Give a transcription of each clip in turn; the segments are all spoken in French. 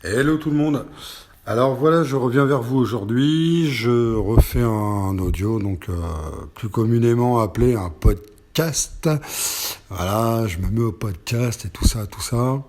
Hello tout le monde. Alors voilà, je reviens vers vous aujourd'hui. Je refais un audio, donc plus communément appelé un podcast. Voilà, je me mets au podcast et tout ça, tout ça.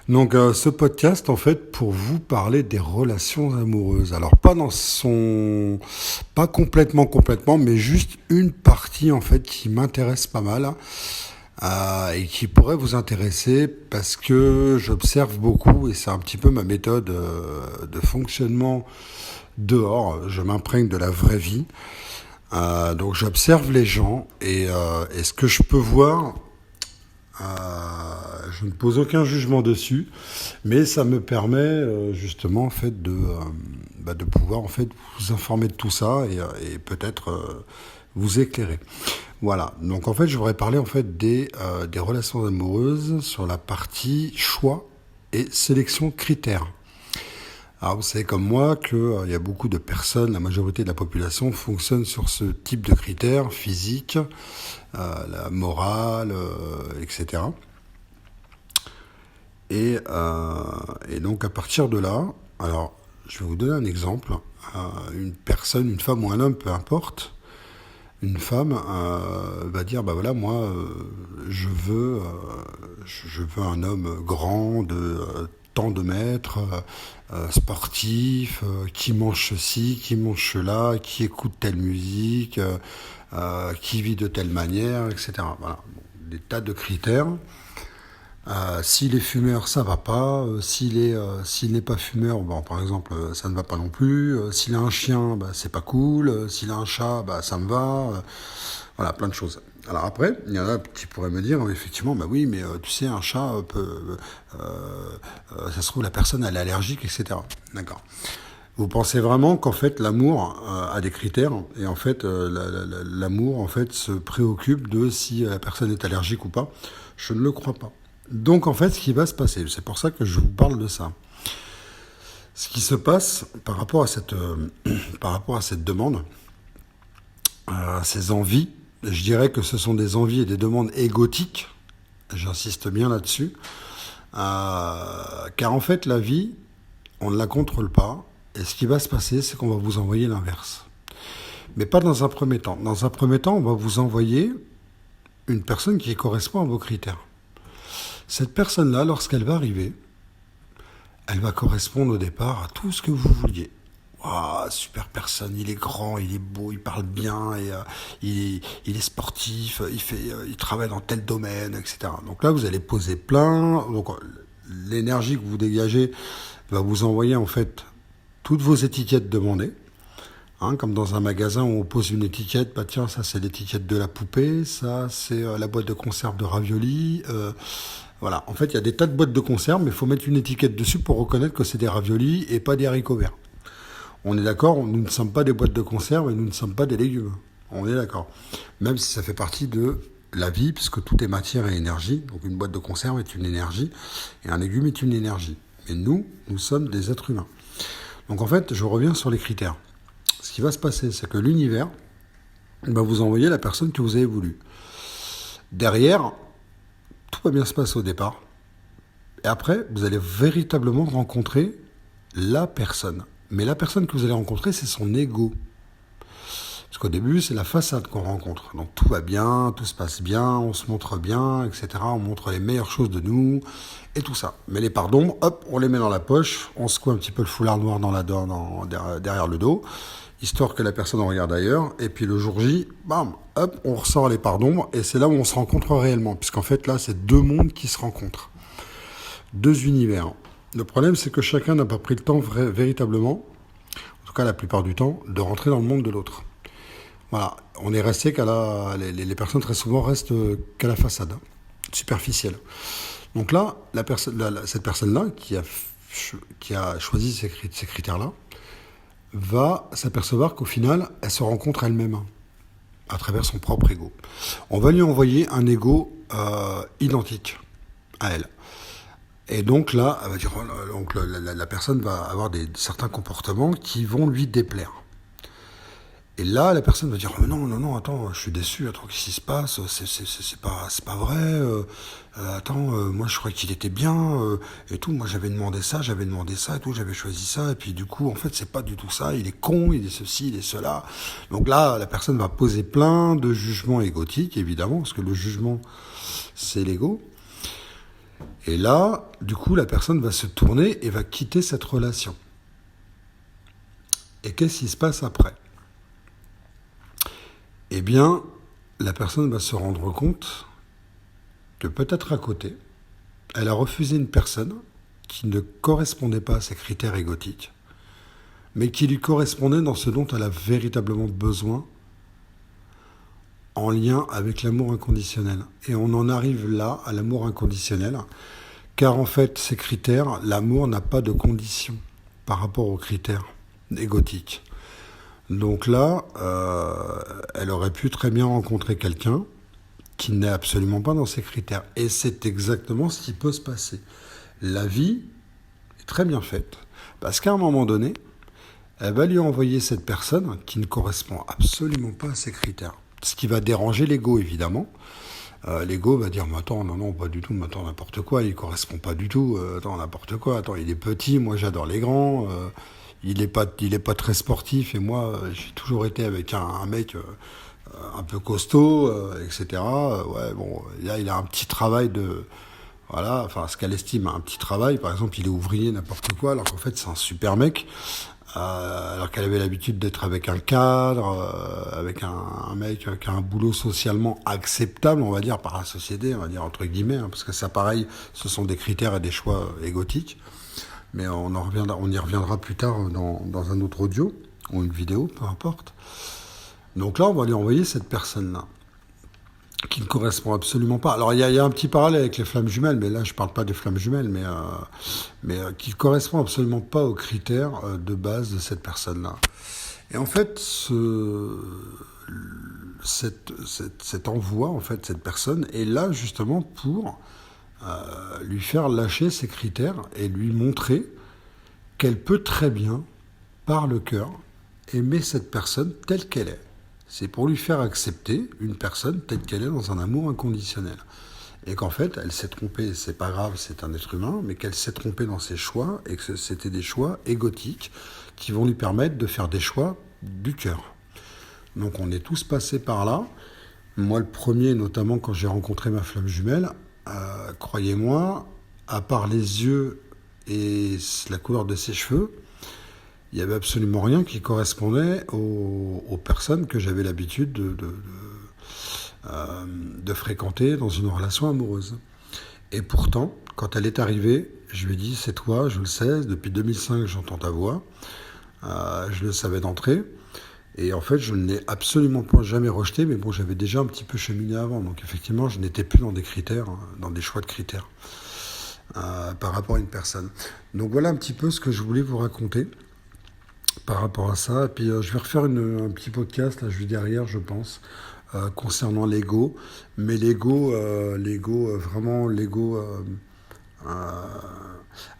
Donc ce podcast, en fait, pour vous parler des relations amoureuses. Alors pas complètement, mais juste une partie en fait qui m'intéresse pas mal. Et qui pourrait vous intéresser parce que j'observe beaucoup et c'est un petit peu ma méthode de fonctionnement dehors. Je m'imprègne de la vraie vie. Donc j'observe les gens et ce que je peux voir, je ne pose aucun jugement dessus, mais ça me permet justement en fait de pouvoir en fait vous informer de tout ça et peut-être vous éclairer. Voilà, donc en fait je voudrais parler en fait des relations amoureuses sur la partie choix et sélection critères. Alors vous savez comme moi qu'il y a beaucoup de personnes, la majorité de la population fonctionne sur ce type de critères physiques, la morale, etc. Et donc à partir de là, alors je vais vous donner un exemple. Une personne, une femme ou un homme, peu importe, une femme va dire bah voilà moi je veux un homme grand de tant de mètres, sportif, qui mange ceci, qui mange cela, qui écoute telle musique, qui vit de telle manière, etc. Voilà, bon, des tas de critères. S'il est fumeur, ça va pas. S'il n'est pas fumeur, bon, par exemple, ça ne va pas non plus. S'il a un chien, bah, c'est pas cool. S'il a un chat, bah, ça me va. Voilà, plein de choses. Alors après, il y en a qui pourraient me dire, effectivement, bah oui, mais tu sais, un chat ça se trouve, la personne elle est allergique, etc. D'accord. Vous pensez vraiment qu'en fait l'amour a des critères et en fait l'amour en fait se préoccupe de si la personne est allergique ou pas? Je ne le crois pas. Donc en fait ce qui va se passer, c'est pour ça que je vous parle de ça. Ce qui se passe par rapport à cette demande, ces envies, je dirais que ce sont des envies et des demandes égotiques. J'insiste bien là-dessus, car en fait la vie, on ne la contrôle pas. Et ce qui va se passer, c'est qu'on va vous envoyer l'inverse. Mais pas dans un premier temps. Dans un premier temps, on va vous envoyer une personne qui correspond à vos critères. Cette personne-là, lorsqu'elle va arriver, elle va correspondre au départ à tout ce que vous vouliez. Waouh, super personne, il est grand, il est beau, il parle bien, et, il est sportif, il travaille dans tel domaine, etc. Donc là, vous allez poser plein. Donc l'énergie que vous dégagez va vous envoyer en fait toutes vos étiquettes demandées. Hein, comme dans un magasin où on pose une étiquette, bah tiens, ça c'est l'étiquette de la poupée, ça c'est la boîte de conserve de raviolis. Voilà, en fait il y a des tas de boîtes de conserve, mais il faut mettre une étiquette dessus pour reconnaître que c'est des raviolis et pas des haricots verts. On est d'accord, nous ne sommes pas des boîtes de conserve et nous ne sommes pas des légumes. On est d'accord. Même si ça fait partie de la vie, puisque tout est matière et énergie. Donc une boîte de conserve est une énergie et un légume est une énergie. Mais nous sommes des êtres humains. Donc en fait, je reviens sur les critères. Ce qui va se passer, c'est que l'univers va vous envoyer la personne que vous avez voulu. Derrière, tout va bien se passer au départ. Et après, vous allez véritablement rencontrer la personne. Mais la personne que vous allez rencontrer, c'est son ego. Parce qu'au début, c'est la façade qu'on rencontre. Donc tout va bien, tout se passe bien, on se montre bien, etc. On montre les meilleures choses de nous et tout ça. Mais les parts d'ombre, hop, on les met dans la poche, on secoue un petit peu le foulard noir derrière le dos, histoire que la personne en regarde ailleurs. Et puis le jour J, bam, hop, on ressort les parts d'ombre et c'est là où on se rencontre réellement. Puisqu'en fait, là, c'est deux mondes qui se rencontrent. Deux univers. Le problème, c'est que chacun n'a pas pris le temps véritablement, en tout cas la plupart du temps, de rentrer dans le monde de l'autre. Voilà, on est resté les personnes très souvent restent qu'à la façade, superficielle. Donc là, cette personne-là qui a choisi ces critères-là va s'apercevoir qu'au final, elle se rencontre elle-même à travers son propre ego. On va lui envoyer un ego identique à elle. Et donc là, elle va dire, donc la personne va avoir certains comportements qui vont lui déplaire. Et là, la personne va dire oh, non, non, non, attends, je suis déçu, attends, qu'est-ce qui se passe? C'est pas vrai. Attends, moi je croyais qu'il était bien et tout. Moi j'avais demandé ça et tout, j'avais choisi ça. Et puis du coup, en fait, c'est pas du tout ça. Il est con, il est ceci, il est cela. Donc là, la personne va poser plein de jugements égotiques, évidemment, parce que le jugement, c'est l'ego. Et là, du coup, la personne va se tourner et va quitter cette relation. Et qu'est-ce qui se passe après? Eh bien, la personne va se rendre compte que peut-être à côté, elle a refusé une personne qui ne correspondait pas à ses critères égotiques, mais qui lui correspondait dans ce dont elle a véritablement besoin en lien avec l'amour inconditionnel. Et on en arrive là, à l'amour inconditionnel, car en fait, ces critères, l'amour n'a pas de condition par rapport aux critères égotiques. Donc là, elle aurait pu très bien rencontrer quelqu'un qui n'est absolument pas dans ses critères. Et c'est exactement ce qui peut se passer. La vie est très bien faite, parce qu'à un moment donné, elle va lui envoyer cette personne qui ne correspond absolument pas à ses critères. Ce qui va déranger l'ego, évidemment. L'ego va dire, mais attends, non, non, pas du tout, mais attends, n'importe quoi, il correspond pas du tout, attends, n'importe quoi, attends, il est petit, moi j'adore les grands, il est pas très sportif, et moi, j'ai toujours été avec un mec un peu costaud, etc. Ouais, bon, là, il a un petit travail de... Voilà, enfin, ce qu'elle estime un petit travail, par exemple, il est ouvrier, n'importe quoi, alors qu'en fait, c'est un super mec, alors qu'elle avait l'habitude d'être avec un cadre, avec un mec qui a un boulot socialement acceptable, on va dire, par la société, on va dire, entre guillemets, hein, parce que ça, pareil, ce sont des critères et des choix égotiques, mais on y reviendra plus tard dans un autre audio, ou une vidéo, peu importe. Donc là, on va lui envoyer cette personne-là, qui ne correspond absolument pas. Alors, il y a un petit parallèle avec les flammes jumelles, mais là, je ne parle pas des flammes jumelles, mais qui ne correspond absolument pas aux critères de base de cette personne-là. Et en fait, cet envoi, en fait, cette personne est là justement pour lui faire lâcher ses critères et lui montrer qu'elle peut très bien, par le cœur, aimer cette personne telle qu'elle est. C'est pour lui faire accepter une personne telle qu'elle est dans un amour inconditionnel. Et qu'en fait, elle s'est trompée, c'est pas grave, c'est un être humain, mais qu'elle s'est trompée dans ses choix et que c'était des choix égotiques qui vont lui permettre de faire des choix du cœur. Donc on est tous passés par là. Moi, le premier, notamment quand j'ai rencontré ma flamme jumelle, croyez-moi, à part les yeux et la couleur de ses cheveux, il n'y avait absolument rien qui correspondait aux personnes que j'avais l'habitude de fréquenter dans une relation amoureuse. Et pourtant, quand elle est arrivée, je lui ai dit, c'est toi, je le sais, depuis 2005 j'entends ta voix, je le savais d'entrée, et en fait je ne l'ai absolument pas jamais rejeté, mais bon, j'avais déjà un petit peu cheminé avant, donc effectivement je n'étais plus dans des critères, dans des choix de critères, par rapport à une personne. Donc voilà un petit peu ce que je voulais vous raconter par rapport à ça. Et puis je vais refaire un petit podcast là, derrière, je pense, concernant l'ego. Mais l'ego, vraiment l'ego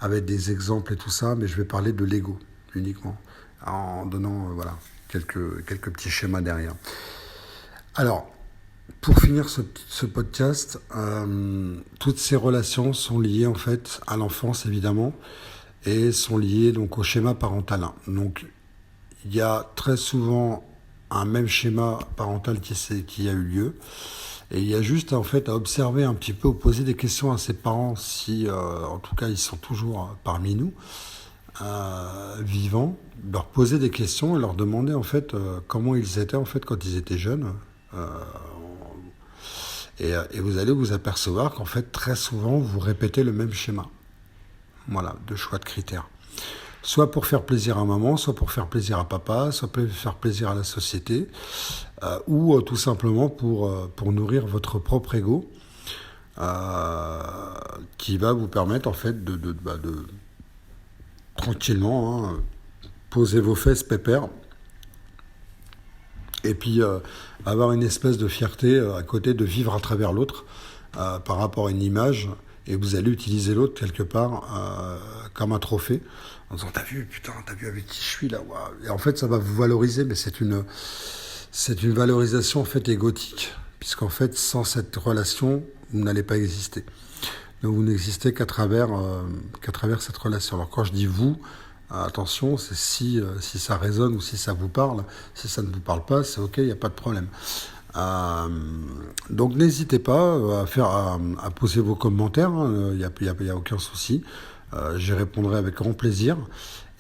avec des exemples et tout ça. Mais je vais parler de l'ego uniquement, en donnant voilà, quelques petits schémas derrière. Alors, pour finir ce podcast, toutes ces relations sont liées en fait à l'enfance évidemment, et sont liées donc au schéma parental. Donc il y a très souvent un même schéma parental qui a eu lieu, et il y a juste en fait à observer un petit peu, ou poser des questions à ses parents si en tout cas ils sont toujours parmi nous vivants, leur poser des questions et leur demander en fait comment ils étaient en fait quand ils étaient jeunes. Et vous allez vous apercevoir qu'en fait très souvent vous répétez le même schéma. Voilà, de choix de critères. Soit pour faire plaisir à maman, soit pour faire plaisir à papa, soit pour faire plaisir à la société, ou tout simplement pour nourrir votre propre ego, qui va vous permettre en fait de tranquillement poser vos fesses pépère, et puis avoir une espèce de fierté à côté de vivre à travers l'autre par rapport à une image. Et vous allez utiliser l'autre quelque part comme un trophée, en disant t'as vu, putain, t'as vu avec qui je suis là, waouh. Et en fait, ça va vous valoriser, mais c'est une valorisation en fait égotique, puisqu'en fait, sans cette relation, vous n'allez pas exister. Donc vous n'existez qu'à travers cette relation. Alors quand je dis vous, attention, c'est si ça résonne ou si ça vous parle. Si ça ne vous parle pas, c'est ok, il n'y a pas de problème. Euh, donc n'hésitez pas à poser vos commentaires, il n'y a, y a aucun souci. J'y répondrai avec grand plaisir.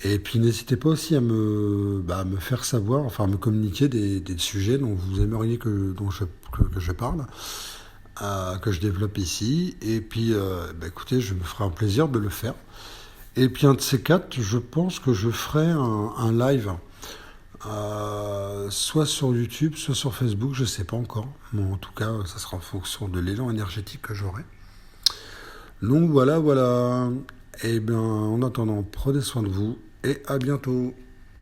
Et puis n'hésitez pas aussi à me faire savoir, enfin à me communiquer des sujets dont vous aimeriez que je parle, que je développe ici. Et puis écoutez, je me ferai un plaisir de le faire. Et puis un de ces quatre, je pense que je ferai un live, soit sur YouTube, soit sur Facebook, je sais pas encore. Mais en tout cas, ça sera en fonction de l'élan énergétique que j'aurai. Donc voilà. Et bien en attendant, prenez soin de vous et à bientôt.